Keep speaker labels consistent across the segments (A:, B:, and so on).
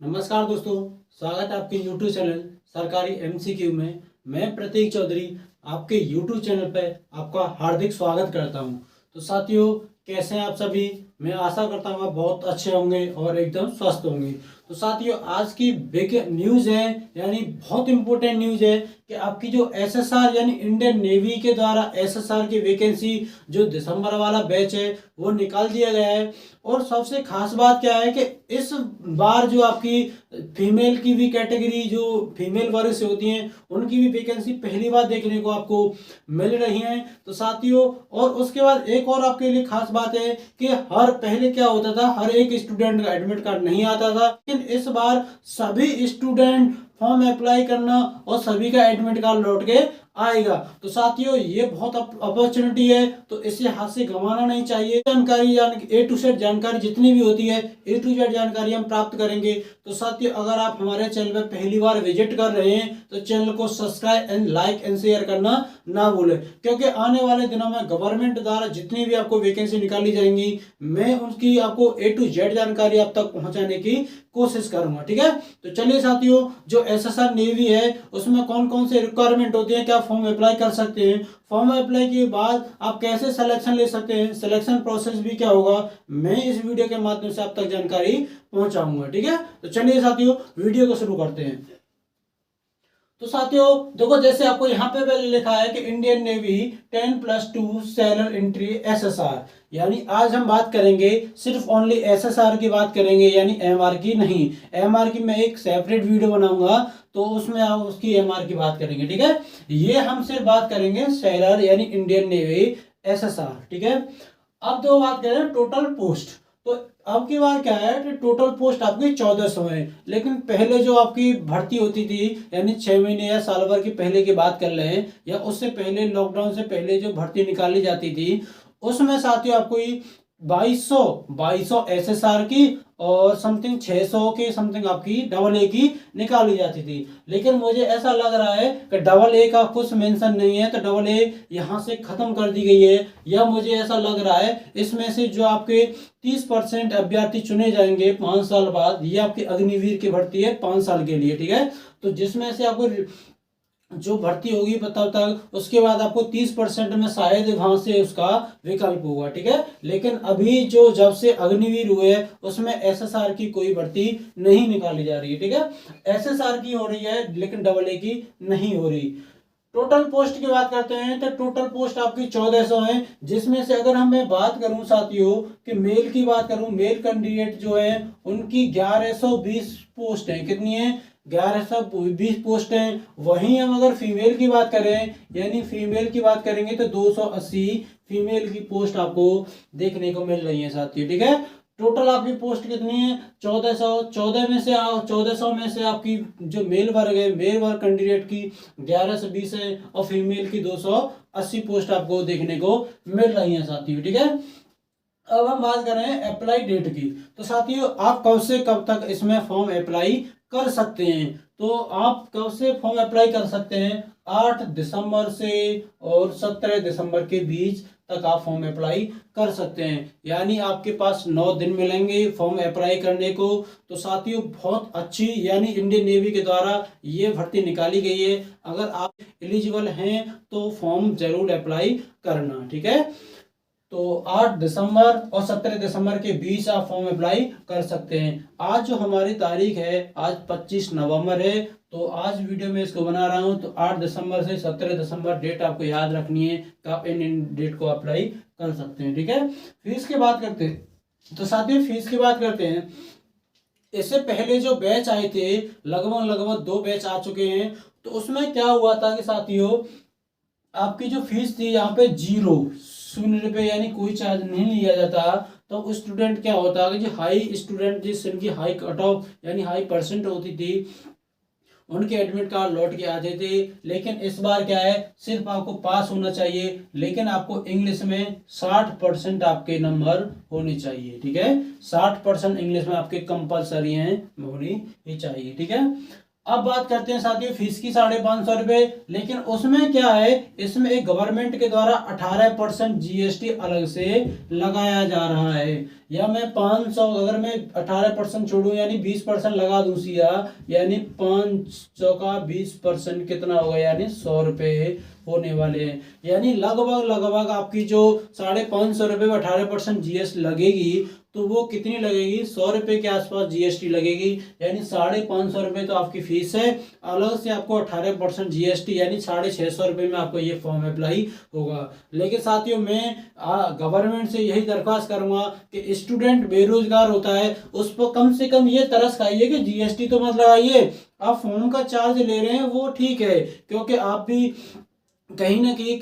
A: नमस्कार दोस्तों, स्वागत है आपके YouTube चैनल सरकारी एमसीक्यू में। मैं प्रतीक चौधरी आपके YouTube चैनल पर आपका हार्दिक स्वागत करता हूं। तो साथियों, कैसे हैं आप सभी? मैं आशा करता हूं आप बहुत अच्छे होंगे और एकदम स्वस्थ होंगे। तो साथियों, आज की बिग न्यूज़ है, यानी बहुत इंपॉर्टेंट न्यूज़ है कि आपकी जो एसएसआर यानी इंडियन नेवी के द्वारा एसएसआर की वैकेंसी जो दिसंबर वाला बैच है वो निकाल दिया गया है। और सबसे खास बात क्या है कि इस बार जो आपकी फीमेल की भी कैटेगरी जो फीमेल वर्ग से होती हैं उनकी भी वैकेंसी पहली बार देखने को आपको मिल रही है। तो साथियों, और उसके बाद एक और आपके लिए खास बात है कि हर पहले क्या होता था, हर एक स्टूडेंट का एडमिट कार्ड नहीं आता था, लेकिन इस बार सभी स्टूडेंट फॉर्म अप्लाई करना और सभी का एडमिट कार्ड लौट के आएगा। तो साथियों, ये बहुत अपॉर्चुनिटी है, तो इसे हाथ से गंवाना नहीं चाहिए। जानकारी यानी ए टू जेड जानकारी जितनी भी होती है, ए टू जेड जानकारी हम प्राप्त करेंगे। तो साथियों, अगर आप हमारे चैनल पर पहली बार विजिट कर रहे हैं तो चैनल को subscribe and like and share करना ना भूलें, क्योंकि आने वाले दिनों में गवर्नमेंट द्वारा जितनी भी आपको वैकेंसी निकाली जाएंगी, मैं उनकी आपको ए टू जेड जानकारी आप तक पहुंचाने की कोशिश करूंगा। ठीक है, तो चलिए साथियों, जो एसएसआर नेवी है उसमें कौन कौन से रिक्वायरमेंट होती है, क्या फॉर्म अप्लाई कर सकते हैं, फॉर्म अप्लाई के बाद आप कैसे सिलेक्शन ले सकते हैं, सिलेक्शन प्रोसेस भी क्या होगा, मैं इस वीडियो के माध्यम से आप तक जानकारी पहुंचाऊंगा। ठीक है, तो चलिए साथियों, वीडियो को शुरू करते हैं। तो साथियों देखो, जैसे आपको यहाँ पे पहले लिखा है कि Indian navy 10+2 Saylor entry SSR, यानी आज हम बात करेंगे सिर्फ ओनली एसएसआर की बात करेंगे, यानी एमआर की नहीं। एमआर की मैं एक सेपरेट वीडियो बनाऊंगा तो उसमें आप उसकी एमआर की बात करेंगे। ठीक है, ये हम सिर्फ बात करेंगे सैलर यानी इंडियन नेवी एसएसआर। ठीक है, अब दो बात करें टोटल पोस्ट। तो अब की बार क्या है कि टोटल पोस्ट आपकी 1400 है, लेकिन पहले जो आपकी भर्ती होती थी यानी 6 महीने या साल भर की पहले की बात कर रहे हैं, या उससे पहले लॉकडाउन से पहले जो भर्ती निकाली जाती थी उसमें साथियों आपको 2200 एसएसआर की और समथिंग 600 की समथिंग आपकी डबल ए की निकाली जाती थी। लेकिन मुझे ऐसा लग रहा है कि डबल ए का कुछ मेंशन नहीं है, तो डबल ए यहाँ से खत्म कर दी गई है, या मुझे ऐसा लग रहा है इसमें से जो आपके 30% अभ्यर्थी चुने जाएंगे 5 साल बाद, ये आपकी अग्निवीर की भर्ती है 5 साल के लिए। ठीक है, तो जिसमें से आपको जो भर्ती होगी तब तक उसके बाद आपको 30% में शायद वहां से उसका विकल्प होगा। ठीक है, लेकिन अभी जो जब से अग्निवीर हुए उसमें एसएसआर की कोई भर्ती नहीं निकाली जा रही है। ठीक है, एसएसआर की हो रही है लेकिन डबल ए की नहीं हो रही। टोटल पोस्ट की बात करते हैं तो टोटल पोस्ट आपकी 1400 है, जिसमें से अगर हम मैं बात करूं साथियों कि मेल की बात करूं, मेल कैंडिडेट जो है उनकी 1120 पोस्ट है। कितनी है? 1120 पोस्ट है। वहीं हम अगर फीमेल की बात करें, यानी फीमेल की बात करेंगे तो 280 फीमेल की पोस्ट आपको देखने को मिल रही है साथियों। ठीक है, टोटल आपकी पोस्ट कितनी है? 1400। 1400 में से आपकी जो मेल वर्ग है, मेल वर्ग कैंडिडेट की 11 से 20 है और फीमेल की 280 पोस्ट आपको देखने को मिल रही है साथियों। ठीक है, अब हम बात कर रहे हैं अप्लाई डेट की। तो साथियों, आप कब से कब तक इसमें फॉर्म अप्लाई कर सकते हैं? तो आप कब से फॉर्म अप्लाई कर सकते हैं? 8 दिसंबर से और 17 दिसंबर के बीच तक आप फॉर्म अप्लाई कर सकते हैं, यानी आपके पास 9 दिन मिलेंगे फॉर्म अप्लाई करने को। तो साथियों, बहुत अच्छी यानी इंडियन नेवी के द्वारा ये भर्ती निकाली गई है। अगर आप एलिजिबल हैं तो फॉर्म जरूर अप्लाई करना। ठीक है, तो 8 दिसंबर और 17 दिसंबर के बीच आप फॉर्म अप्लाई कर सकते हैं। आज जो हमारी तारीख है, आज 25 नवंबर है, तो आज वीडियो में इसको बना रहा हूं। तो 8 दिसंबर से 17 दिसंबर डेट आपको याद रखनी है कि आप इन डेट को अप्लाई कर सकते हैं। ठीक है, फीस की बात करते हैं। तो साथियों, फीस की बात करते हैं। इससे पहले जो बैच आए थे, लगभग 2 बैच आ चुके हैं। तो उसमें क्या हुआ था कि साथियों, आपकी जो फीस थी यहाँ पे 0 यानी कोई चार्ज नहीं लिया जाता। तो स्टूडेंट क्या होता है कि जो हाई स्टूडेंट जिनकी हाई कट ऑफ यानी हाई परसेंट होती थी उनके एडमिट कार्ड लौट के आते थे। लेकिन इस बार क्या है, सिर्फ आपको पास होना चाहिए, लेकिन आपको इंग्लिश में 60% आपके नंबर होने चाहिए। ठीक है, 60% इंग्लिश में आपके कंपलसरी हैं, होनी ही चाहिए। ठीक है, अब बात करते हैं साथियों फीस की, 550 रुपये। लेकिन उसमें क्या है, इसमें एक गवर्नमेंट के द्वारा 18% जीएसटी अलग से लगाया जा रहा है। या मैं 500, अगर मैं 18% छोड़ू यानी 20% लगा दूं सीधा, यानी 500 का 20% कितना होगा, यानी 100 रुपये होने वाले हैं। यानी लगभग लगभग आपकी जो 550 रुपये में 18% जीएसटी लगेगी, तो वो कितनी लगेगी, 100 रुपये के आसपास जीएसटी लगेगी। यानी 550 रुपये तो आपकी फीस है, अलग से आपको 18% जीएसटी यानी 650 रुपये में आपको ये फॉर्म अप्लाई होगा। लेकिन साथियों मैं गवर्नमेंट से यही दरख्वास्त करूंगा कि स्टूडेंट बेरोजगार होता है, उस पर कम से कम ये तरस खाइए कि जीएसटी तो मत लगाइए, आप फॉर्म का चार्ज ले रहे हैं वो ठीक है, क्योंकि आप भी कहीं ना कहीं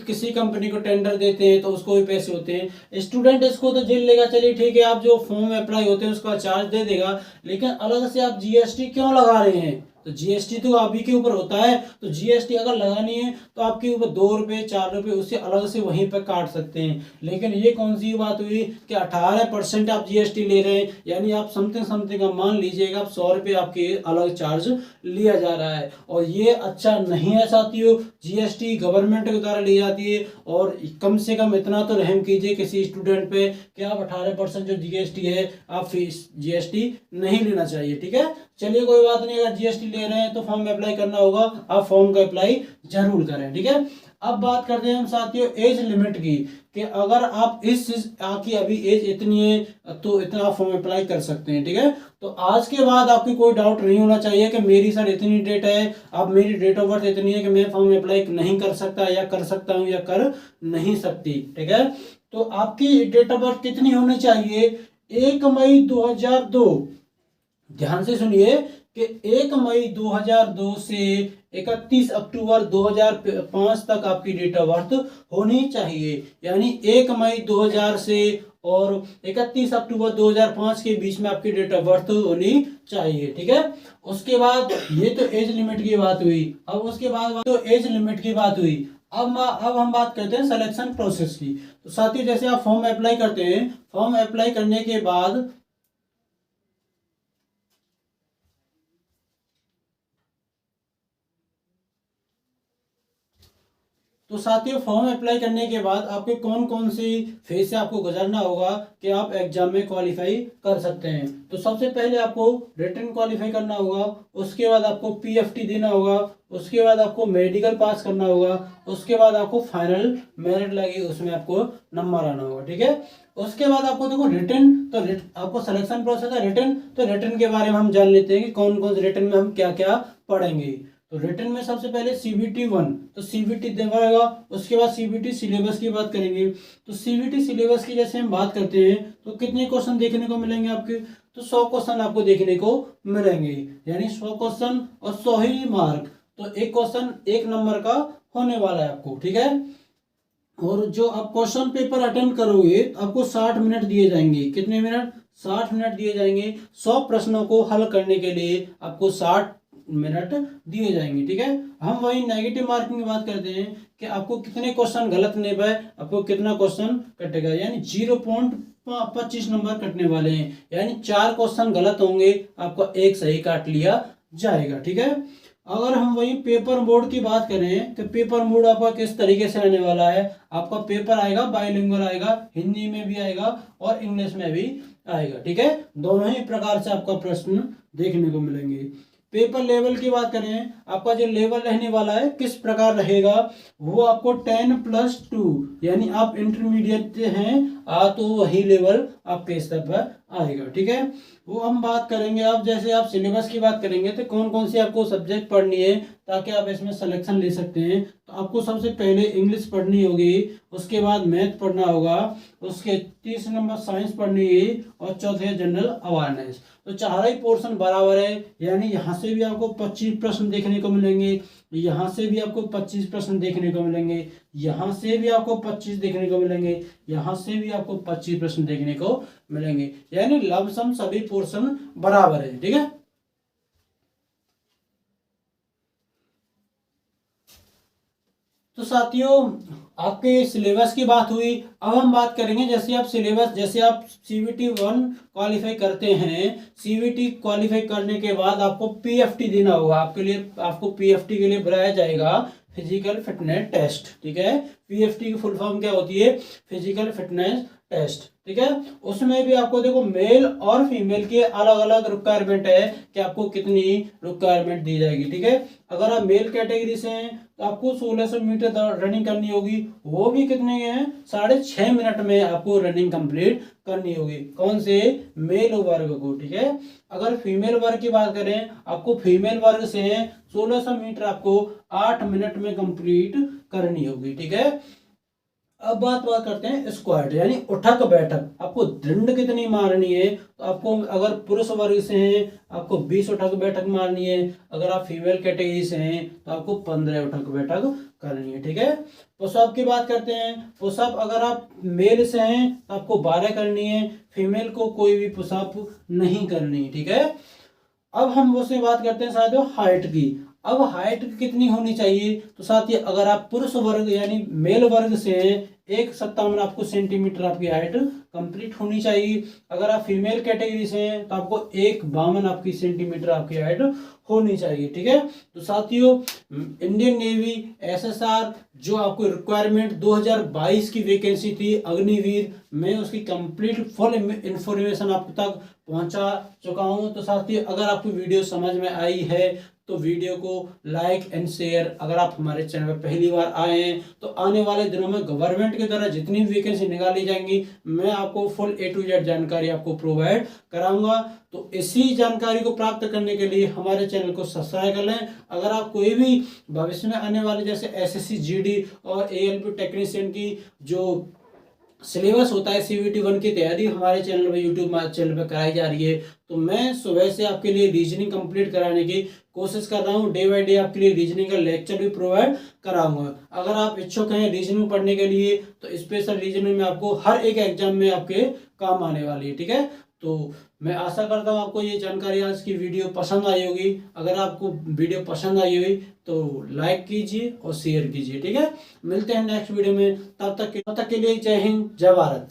A: किसी कंपनी को टेंडर देते हैं तो उसको भी पैसे होते हैं। स्टूडेंट इसको तो झेल लेगा, चलिए ठीक है, आप जो फॉर्म अप्लाई होते हैं उसका चार्ज दे देगा, लेकिन अलग से आप जीएसटी क्यों लगा रहे हैं, तो जीएसटी तो आप ही के ऊपर होता है। तो जीएसटी अगर लगानी है तो आपके ऊपर 2 रुपये 4 रुपये उससे अलग से वहीं पर काट सकते हैं। लेकिन ये कौन सी बात हुई कि 18% आप जीएसटी ले रहे हैं, यानी आप समथिंग समथिंग मान लीजिएगा आप 100 रुपये आपके अलग चार्ज लिया जा रहा है, और ये अच्छा नहीं है साथियों। जीएसटी गवर्नमेंट के द्वारा ली जाती है, और कम से कम इतना तो रहम कीजिए किसी स्टूडेंट पे कि आप 18% जो जीएसटी है आप फीस जीएसटी नहीं लेना चाहिए, ठीक है। चलिए कोई बात नहीं, अगर जीएसटी ले रहे हैं तो फॉर्म अप्लाई करना होगा, आप फॉर्म का अप्लाई जरूर करें, ठीक है। अब बात करते हैं हम साथियों एज लिमिट की, कि अगर आप आपकी अभी एज इतनी है तो इतना आप फॉर्म अप्लाई कर सकते हैं, ठीक है। तो आज के बाद आपकी कोई डाउट नहीं होना चाहिए कि मेरी सर इतनी डेट है, अब मेरी डेट ऑफ बर्थ इतनी है कि मैं फॉर्म अप्लाई नहीं कर सकता, या कर सकता हूं या कर नहीं सकती, ठीक है। तो आपकी डेट ऑफ बर्थ कितनी होनी चाहिए, 1 मई 2002, ध्यान से सुनिए कि 1 मई 2002 से 31 अक्टूबर 2005 तक आपकी डेट ऑफ बर्थ होनी चाहिए। यानी 1 मई 2000 से और 31 अक्टूबर 2005 के बीच में आपकी डेट ऑफ बर्थ होनी चाहिए, ठीक है। उसके बाद ये तो एज लिमिट की बात हुई। अब उसके बाद तो एज लिमिट की बात हुई, अब हम बात करते हैं सिलेक्शन प्रोसेस की। तो साथियों जैसे आप फॉर्म अप्लाई करते हैं, फॉर्म अप्लाई करने के बाद तो साथियों फॉर्म अप्लाई करने के बाद आपके कौन कौन सी फेज से आपको गुजरना होगा कि आप एग्जाम में क्वालिफाई कर सकते हैं। तो सबसे पहले आपको रिटन क्वालिफाई करना होगा, उसके बाद आपको पीएफटी देना होगा, उसके बाद आपको मेडिकल पास करना होगा, उसके बाद आपको फाइनल मेरिट लगी उसमें आपको नंबर आना होगा, ठीक है। उसके बाद आपको देखो रिटन, तो आपको सिलेक्शन प्रोसेस है रिटन, तो रिटन के बारे में हम जान लेते हैं कि कौन कौन से रिटन में हम क्या क्या पढ़ेंगे। तो रिटन में सबसे पहले सीबीटी 1, तो सीबीटी देगा, उसके बाद सीबीटी सिलेबस की बात करेंगे। तो सीबीटी सिलेबस की जैसे हम बात करते हैं तो कितने क्वेश्चन देखने को मिलेंगे आपके, तो 100 क्वेश्चन आपको देखने को मिलेंगे, यानी 100 क्वेश्चन और 100 ही मार्क, तो एक क्वेश्चन 1 नंबर का होने वाला है आपको, ठीक है। और जो आप क्वेश्चन पेपर अटेम्प्ट करोगे आपको 60 मिनट दिए जाएंगे, कितने मिनट, 60 मिनट दिए जाएंगे। 100 प्रश्नों को हल करने के लिए आपको 60 मिनट दिए जाएंगे, ठीक है। हम वही नेगेटिव मार्किंग की बात करते हैं कि आपको कितने क्वेश्चन गलत नहीं पाए, आपको कितना क्वेश्चन कटेगा, यानी 0.25 नंबर कटने वाले हैं, यानी 4 क्वेश्चन गलत होंगे, आपको 1 सही काट लिया जाएगा, ठीक है। अगर हम वही पेपर मोड की बात करें तो पेपर मोड आपका किस तरीके से आने वाला है, आपका पेपर आएगा बाइलिंगुअल आएगा, हिंदी में भी आएगा और इंग्लिश में भी आएगा, ठीक है। दोनों ही प्रकार से आपका प्रश्न देखने को मिलेंगे। पेपर लेवल की बात करें, आपका जो लेवल रहने वाला है किस प्रकार रहेगा, वो आपको 10+2, यानी आप इंटरमीडिएट हैं तो वही लेवल आपके स्तर पर आएगा, ठीक है। वो हम बात करेंगे, अब जैसे आप सिलेबस की बात करेंगे तो कौन कौन सी आपको सब्जेक्ट पढ़नी है ताकि आप इसमें सिलेक्शन ले सकते हैं। तो आपको सबसे पहले इंग्लिश पढ़नी होगी, उसके बाद मैथ पढ़ना होगा, उसके 30 नंबर साइंस पढ़नी है, और चौथे जनरल अवेयरनेस। तो चारों ही पोर्शन बराबर है, यानी यहाँ से भी आपको 25 प्रश्न देखने को मिलेंगे, यहाँ से भी आपको 25 प्रश्न देखने को मिलेंगे, यहाँ से भी आपको 25 देखने को मिलेंगे, यहाँ से भी आपको 25 प्रश्न देखने को मिलेंगे, यानी लमसम सभी पोर्शन बराबर है, ठीक है। तो साथियों आपके सिलेबस की बात हुई। अब हम बात करेंगे जैसे आप सिलेबस, जैसे आप CVT 1 क्वालिफाई करते हैं, CVT क्वालिफाई करने के बाद आपको PFT देना होगा। आपके लिए आपको PFT के लिए बुलाया जाएगा, फिजिकल फिटनेस टेस्ट। ठीक है, PFT की फुल फॉर्म क्या होती है? Physical fitness test. ठीक है, उसमें भी आपको देखो मेल और फीमेल के अलग अलग रिक्वायरमेंट है कि आपको कितनी रिक्वायरमेंट दी जाएगी। ठीक है, अगर आप मेल कैटेगरी से हैं तो आपको 1600 मीटर रनिंग करनी होगी, वो भी कितने हैं? 6.5 मिनट में आपको रनिंग कंप्लीट करनी होगी। कौन से? मेल वर्ग को। ठीक है, अगर फीमेल वर्ग की बात करें, आपको फीमेल वर्ग से 1600 मीटर आपको 8 मिनट में कंप्लीट करनी होगी। ठीक है, अब बात करते हैं स्क्वाट यानी उठक बैठक। आपको दंड कितनी मारनी है? तो आपको अगर पुरुष वर्ग से हैं आपको 20 उठक बैठक मारनी है, अगर आप फीमेल कैटेगरी से हैं तो आपको 15 उठक बैठक करनी है। ठीक है, पुशअप की बात करते हैं। पुशअप अगर आप मेल से हैं तो आपको 12 करनी है, फीमेल को कोई भी पुशअप नहीं करनी। ठीक है, अब हम उससे बात करते हैं साथियों हाइट की। अब हाइट कितनी होनी चाहिए? तो साथियों अगर आप पुरुष वर्ग यानी मेल वर्ग से 1,57 आपको सेंटीमीटर आपकी हाइट कंप्लीट होनी चाहिए। अगर आप फीमेल कैटेगरी से हैं तो आपको 1,52 आपकी सेंटीमीटर आपकी हाइट होनी चाहिए। ठीक है, तो साथियों इंडियन नेवी SSR जो आपको रिक्वायरमेंट 2022 की वैकेंसी थी अग्निवीर, मैं उसकी कंप्लीट फुल इंफॉर्मेशन आप तक पहुंचा चुका हूं। तो साथियों अगर आपको वीडियो समझ में आई है तो वीडियो को लाइक एंड शेयर। अगर आप हमारे चैनल पर पहली बार आए हैं तो आने वाले दिनों में गवर्नमेंट की तरह जितनी भी वैकेंसी निकाली जाएंगी मैं आपको फुल A to Z जानकारी आपको प्रोवाइड कराऊंगा। तो इसी जानकारी को प्राप्त करने के लिए हमारे चैनल को सब्सक्राइब कर लें। अगर आप कोई भी भविष्य में आने वाले जैसे SSC GD और ALP टेक्नीशियन की जो सिलेबस होता है CVT 1 की तैयारी हमारे चैनल पर यूट्यूब चैनल पर कराई जा रही है, तो मैं सुबह से आपके लिए रीजनिंग कंप्लीट कराने की कोशिश कर रहा हूँ। डे बाय डे आपके लिए रीजनिंग का लेक्चर भी प्रोवाइड कराऊंगा। अगर आप इच्छुक हैं रीजनिंग पढ़ने के लिए तो स्पेशल रीजनिंग में आपको हर एक एग्जाम में आपके काम आने वाली है। ठीक है, तो मैं आशा करता हूँ आपको ये जानकारी आज की वीडियो पसंद आई होगी। अगर आपको वीडियो पसंद आई हुई तो लाइक कीजिए और शेयर कीजिए। ठीक है, मिलते हैं नेक्स्ट वीडियो में, तब तक के लिए जय हिंद जय भारत।